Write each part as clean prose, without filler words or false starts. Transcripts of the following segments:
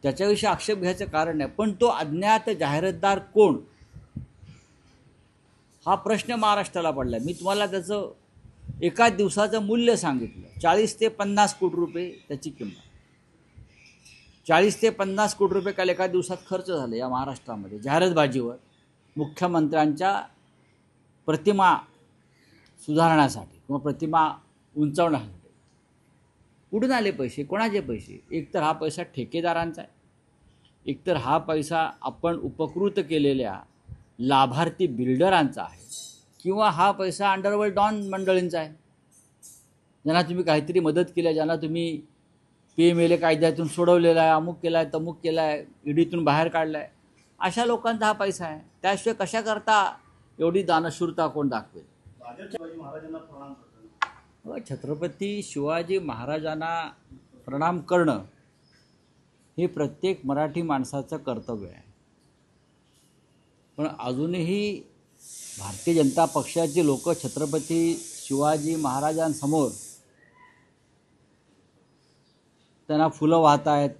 त्याच्याविषयी आक्षेप घ्यायचं कारण नाही, पण तो अज्ञात जाहिरातदार कोण हा प्रश्न महाराष्ट्राला पडला. मी तुम्हाला त्याचं एका दिवसाचं मूल्य सांगितलं. 40 ते 50 कोटी रुपये त्याची किंमत. 40 ते 50 कोटी रुपये काल एका दिवसात खर्च झाले या महाराष्ट्रामध्ये जाहिरातबाजीवर, मुख्यमंत्र्यांच्या प्रतिमा सुधारण्यासाठी किंवा प्रतिमा उंचावण्यासाठी. कुठून आले पैसे? कोणाचे पैसे? एकतर हा पैसा ठेकेदारांचा आहे, एकतर हा पैसा आपण उपकृत केलेल्या लाभार्थी बिल्डरांचा आहे, किंवा हा पैसा अंडरवर्ल्ड डॉन मंडळींचा आहे, ज्यांना तुम्ही काहीतरी मदत केली आहे, ज्यांना तुम्ही PMLA कायद्यातून सोडवलेला आहे, अमुक केला आहे, तमुक केला आहे, ईडीतून बाहेर काढला आहे, अशा लोकांचा हा पैसा आहे. त्याशिवाय कशा करता एवढी दानशूरता कोण दाखवेल? छत्रपती शिवाजी महाराजांना प्रणाम करणं हे प्रत्येक मराठी माणसाचं कर्तव्य आहे. पण अजूनही भारतीय जनता पक्षाचे लोक छत्रपती शिवाजी महाराजांसमोर त्यांना फुलं वाहत आहेत,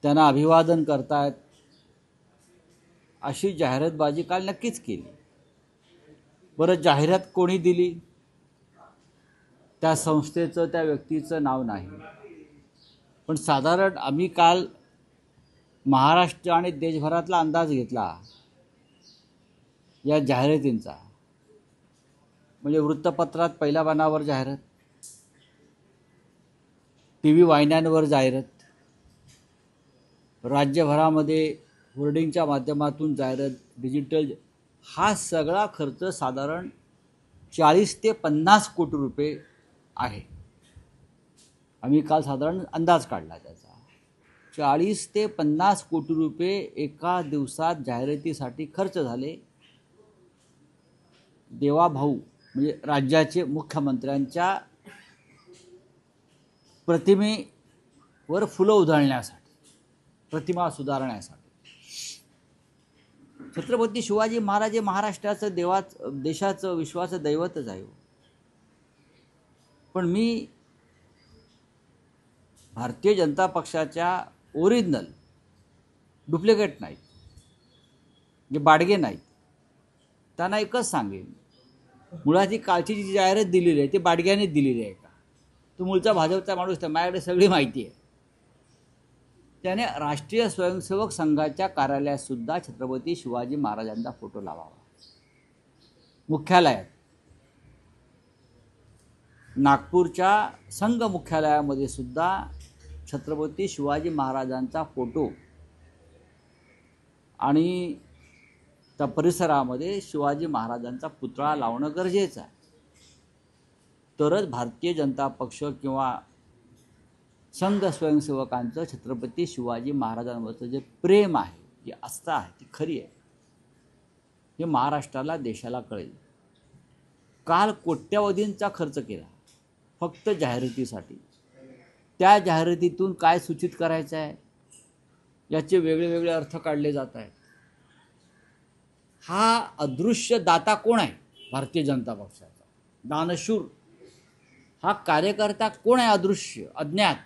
त्यांना अभिवादन करतायत, अशी जाहिरातबाजी काल नक्कीच केली. बरं, जाहिरात कोणी दिली? त्या संस्थेचं, त्या व्यक्तीचं नाव नाही, पण साधारण आम्ही काल महाराष्ट्र आणि देशभरातला अंदाज घेतला या जाहिरातींचा. म्हणजे वृत्तपत्रात पहिल्या पानावर जाहिरात, TV वाहिन्यांवर जाहिरात, राज्यभरामध्ये होर्डिंगच्या माध्यमातून जाहिरात, डिजिटल, हा सगळा खर्च साधारण 40 ते 50 कोटी रुपये आहे. आम्ही काल साधारण अंदाज काढला त्याचा. 40 ते 50 कोटी रुपये एका दिवसात जाहिरातीसाठी खर्च झाले. देवाभाऊ म्हणजे राज्याचे मुख्यमंत्र्यांच्या प्रतिमेवर फुलं उधळण्यासाठी, प्रतिमा सुधारण्यासाठी. छत्रपती शिवाजी महाराज हे महाराष्ट्राचं देशाचं विश्वाचं दैवतच आहे. पण मी भारतीय जनता पक्षाच्या ओरिजिनल, डुप्लिकेट नाहीत, जे बाडगे नाहीत, त्यांना एकच सांगेन, मुळात ही कालची जी जाहिरात दिलेली आहे ती बाडग्याने दिलेली आहे का? तो मूळचा भाजपचा माणूस, तर माझ्याकडे सगळी माहिती आहे. त्याने राष्ट्रीय स्वयंसेवक संघाच्या कार्यालयात सुद्धा छत्रपती शिवाजी महाराजांचा फोटो लावावा. मुख्यालयात, नागपूरच्या संघ मुख्यालयामध्ये सुद्धा छत्रपती शिवाजी महाराजांचा फोटो आणि त्या परिसरामध्ये शिवाजी महाराजांचा पुतळा लावणं गरजेचं आहे. तरच भारतीय जनता पक्ष किंवा संघ स्वयंसेवकांचं छत्रपती शिवाजी महाराजांवरचं जे प्रेम आहे, जी आस्था आहे, ती खरी आहे, हे महाराष्ट्राला, देशाला कळेल. काल कोट्यवधींचा खर्च केला फक्त जाहिरातीसाठी. त्या जाहिरातीतून काय सूचित करायचं आहे याचे वेगळे वेगळे अर्थ काढले जात आहेत. हा अदृश्य दाता कोण आहे? भारतीय जनता पक्षाचा दानशूर हा कार्यकर्ता कोण आहे? अदृश्य, अज्ञात,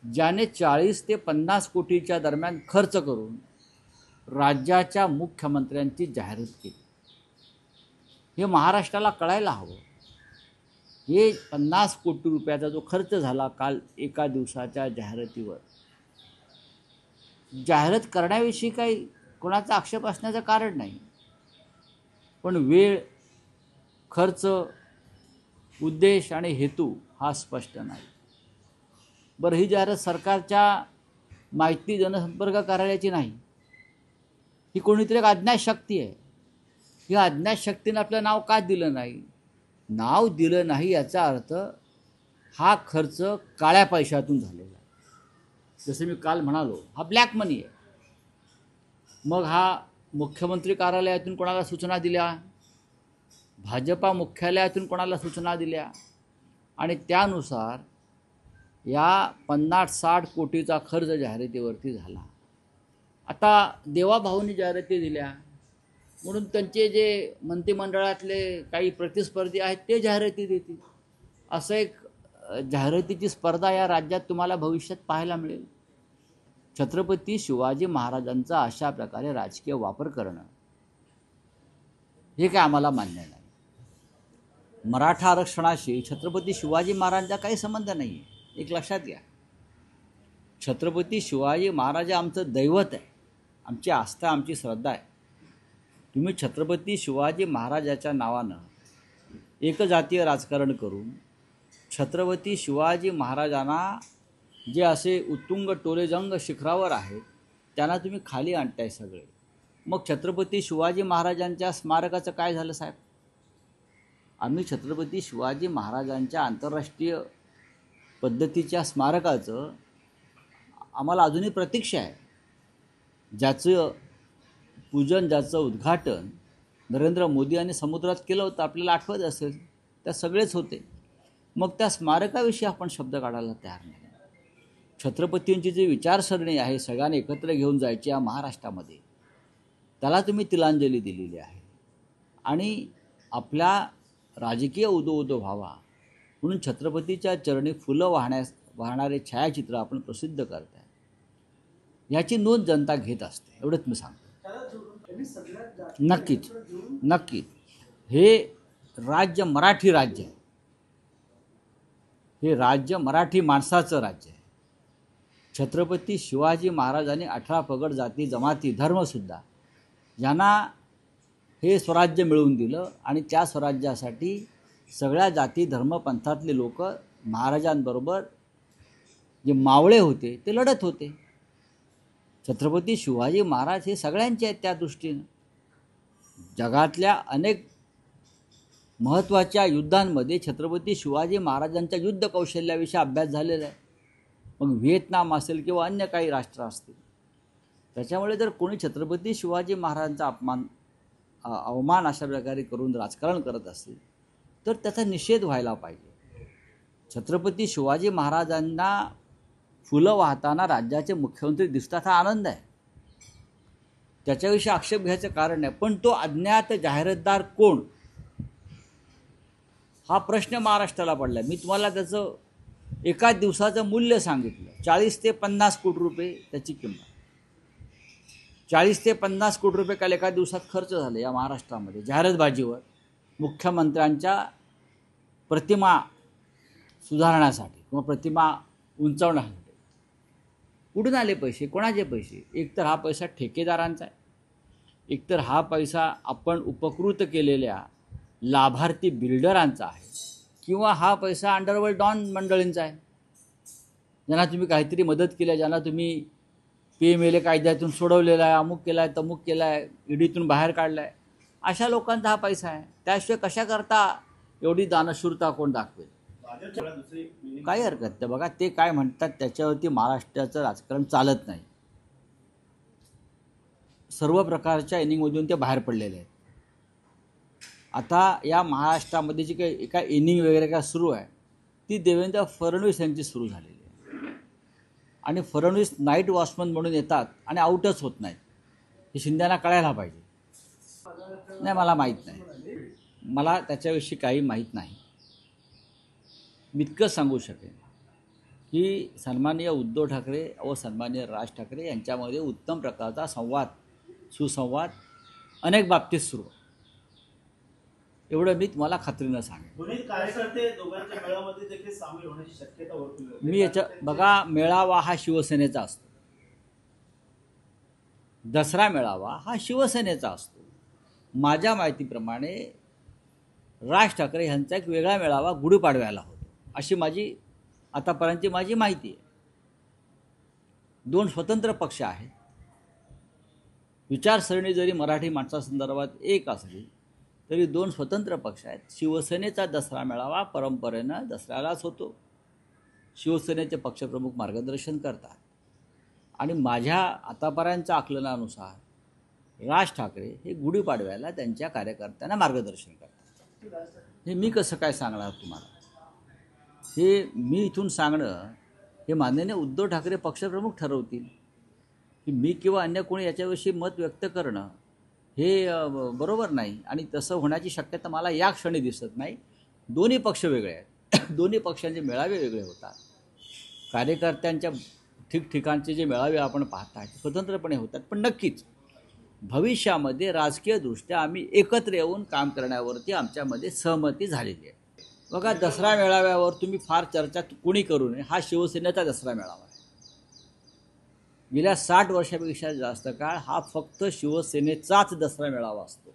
ज्याने 40 ते 50 कोटीच्या दरम्यान खर्च करून राज्याच्या मुख्यमंत्र्यांची जाहिरात केली. हे महाराष्ट्राला कळायला हवं. हे 50 कोटी रुपयाचा जो खर्च झाला काल एका दिवसाच्या जाहिरातीवर, जाहिरात करण्याविषयी काही कोणाचा आक्षेप असण्याचं कारण नाही, पण वेळ, खर्च, उद्देश आणि हेतू हा स्पष्ट नाही. बरं, ही जाहिरात सरकारच्या माहिती जनसंपर्क कार्यालयाची नाही, ही कोणीतरी एक अज्ञात शक्ती आहे. ही अज्ञात शक्तीने आपलं नाव का दिलं नाही? नाव दिलं नाही याचा अर्थ हा खर्च काळ्या पैशातून झालेला आहे. जसं मी काल म्हणालो, हा ब्लॅक मनी आहे. मग हा मुख्यमंत्री कार्यालयातून कोणाला सूचना दिल्या, भाजपा मुख्यालयातून कोणाला सूचना दिल्या, आणि त्यानुसार या 50-60 कोटीचा खर्च जाहिरातीवरती झाला. आता देवाभाऊंनी जाहिराती दिल्या म्हणून त्यांचे जे मंत्रिमंडळातले काही प्रतिस्पर्धी आहेत ते जाहिराती देतील, असं एक जाहिरातीची स्पर्धा या राज्यात तुम्हाला भविष्यात पाहायला मिळेल. छत्रपती शिवाजी महाराजांचा अशा प्रकारे राजकीय वापर करणं हे काय आम्हाला मान्य नाही. मराठा आरक्षणाशी छत्रपती शिवाजी महाराजांचा काही संबंध नाही आहे. एक लक्षात घ्या, छत्रपती शिवाजी महाराज आमचं दैवत आहे, आमची आस्था, आमची श्रद्धा आहे. तुम्ही छत्रपती शिवाजी महाराजाच्या नावानं एकजातीय राजकारण करून छत्रपती शिवाजी महाराजांना जे असे उत्तुंग टोलेजंग शिखरावर आहेत त्यांना तुम्ही खाली आणताय सगळे. मग छत्रपती शिवाजी महाराजांच्या स्मारकाचं काय झालं साहेब? आम्ही छत्रपती शिवाजी महाराजांच्या आंतरराष्ट्रीय पद्धतीच्या स्मारकाचं आम्हाला अजूनही प्रतीक्षा आहे, ज्याचं पूजन, ज्याचं उद्घाटन नरेंद्र मोदी यांनी समुद्रात केलं होतं, आपल्याला आठवत असेल. त्या सगळेच होते. मग त्या स्मारकाविषयी आपण शब्द काढायला तयार नाही. छत्रपतींची जी विचारसरणी आहे सगळ्यांनी एकत्र घेऊन जायची या महाराष्ट्रामध्ये, त्याला तुम्ही तिलांजली दिलेली आहे. आणि आपल्या राजकीय उदो व्हावा म्हणून छत्रपतीच्या चरणी फुलं वाहणारे छायाचित्र आपण प्रसिद्ध करताय, याची नोंद जनता घेत असते. एवढंच मी सांगतो. नक्कीच नक्कीच हे राज्य मराठी राज्य आहे, हे राज्य मराठी माणसाचं राज्य आहे. छत्रपती शिवाजी महाराजांनी 18 पगड, जाती, जमाती, धर्मसुद्धा यांना हे स्वराज्य मिळवून दिलं. आणि त्या स्वराज्यासाठी सगळ्या जाती धर्मपंथातले लोक महाराजांबरोबर जे मावळे होते ते लढत होते. छत्रपती शिवाजी महाराज हे सगळ्यांचे आहेत. त्या दृष्टीनं जगातल्या अनेक महत्त्वाच्या युद्धांमध्ये छत्रपती शिवाजी महाराजांच्या युद्ध कौशल्याविषयी अभ्यास झालेला आहे. मग व्हिएतनाम असेल किंवा अन्य काही राष्ट्र असतील. त्याच्यामुळे जर कोणी छत्रपती शिवाजी महाराजांचा अवमान अशा प्रकारे करून राजकारण करत असेल तर त्याचा निषेध व्हायला पाहिजे. छत्रपती शिवाजी महाराजांना फुलं वाहताना राज्याचे मुख्यमंत्री दिसतात, हा आनंद आहे, त्याच्याविषयी आक्षेप घ्यायचं कारण नाही. पण तो अज्ञात जाहिरातदार कोण, हा प्रश्न महाराष्ट्राला पडला. मी तुम्हाला त्याचं एका दिवसाचं मूल्य सांगितलं. 40 ते 50 कोटी रुपये त्याची किंमत. 40 ते 50 कोटी रुपये काल एका दिवसात खर्च झाले या महाराष्ट्रामध्ये जाहिरातबाजीवर, मुख्यमंत्र्यांच्या प्रतिमा सुधारण्यासाठी किंवा प्रतिमा उंचावण्यासाठी. कुठून आले पैसे, कोणाचे पैसे? एकतर हा पैसा ठेकेदारांचा आहे, एकतर हा पैसा आपण उपकृत केलेल्या लाभार्थी बिल्डरांचा आहे, किंवा हा पैसा अंडरवर्ल्ड डॉन मंडळींचा आहे, ज्यांना तुम्ही काहीतरी मदत केली, ज्यांना तुम्ही PMLA कायद्यातून सोडवलेला आहे, अमुक केला आहे, तमुक केला आहे, ईडीतून बाहेर काढला आहे, अशा लोकांचा हा पैसा आहे. त्याशिवाय कशा करता एवढी दानशूरता कोण दाखवेल? काही हरकत नाही. बघा ते काय म्हणतात त्याच्यावरती महाराष्ट्राचं राजकारण चालत नाही. सर्व प्रकारच्या इनिंगमधून ते बाहेर पडलेले आहेत. आता या महाराष्ट्रामध्ये जी काही एका इनिंग वगैरे काय सुरू आहे ती देवेंद्र फडणवीस यांची सुरू झालेली आहे. आणि फडणवीस नाईट वॉचमन म्हणून येतात आणि आऊटच होत नाहीत. हे शिंद्यांना कळायला पाहिजे. नाही, मला माहीत नाही, मला त्याच्याविषयी काही माहीत नाही. मी इतकंच सांगू शकेन की सन्माननीय उद्धव ठाकरे व सन्माननीय राज ठाकरे यांच्यामध्ये उत्तम प्रकारचा सुसंवाद अनेक बाबतीत सुरू आहे. एवढं मी तुम्हाला खात्रीनं सांगेन. मी याच्या बघा, मेळावा हा शिवसेनेचा असतो, दसरा मेळावा हा शिवसेनेचा असतो. माझ्या माहितीप्रमाणे राज ठाकरे यांचा एक वेगळा मेळावा गुढीपाडव्याला होतो, अशी माझी आतापर्यंतची माहिती आहे. 2 स्वतंत्र पक्ष आहेत. विचारसरणी जरी मराठी माणसासंदर्भात एक असली तरी 2 स्वतंत्र पक्ष आहेत. शिवसेनेचा दसरा मेळावा परंपरेनं दसऱ्यालाच होतो. शिवसेनेचे पक्षप्रमुख मार्गदर्शन करतात आणि माझ्या आतापर्यंतच्या आकलनानुसार राज ठाकरे हे गुढीपाडव्याला त्यांच्या कार्यकर्त्यांना मार्गदर्शन करतात. हे मी कसं काय सांगणार तुम्हाला? हे मी इथून सांगणं हे माननीय उद्धव ठाकरे पक्षप्रमुख ठरवतील की मी किंवा अन्य कोणी याच्याविषयी मत व्यक्त करणं हे बरोबर नाही. आणि तसं होण्याची शक्यता मला या क्षणी दिसत नाही. दोन्ही पक्ष वेगळे आहेत. दोन्ही पक्षांचे मेळावे वेगळे होतात. कार्यकर्त्यांच्या ठिकठिकाणचे जे मेळावे आपण पाहताय स्वतंत्रपणे होतात, पण नक्कीच भविष्यामध्ये राजकीयदृष्ट्या आम्ही एकत्र येऊन काम करण्यावरती आमच्यामध्ये सहमती झालेली आहे. बघा, दसरा मेळाव्यावर तुम्ही फार चर्चा कोणी करू नये, हा शिवसेनेचा दसरा मेळावा आहे. गेल्या 60 वर्षापेक्षा जास्त काळ हा फक्त शिवसेनेचाच दसरा मेळावा असतो.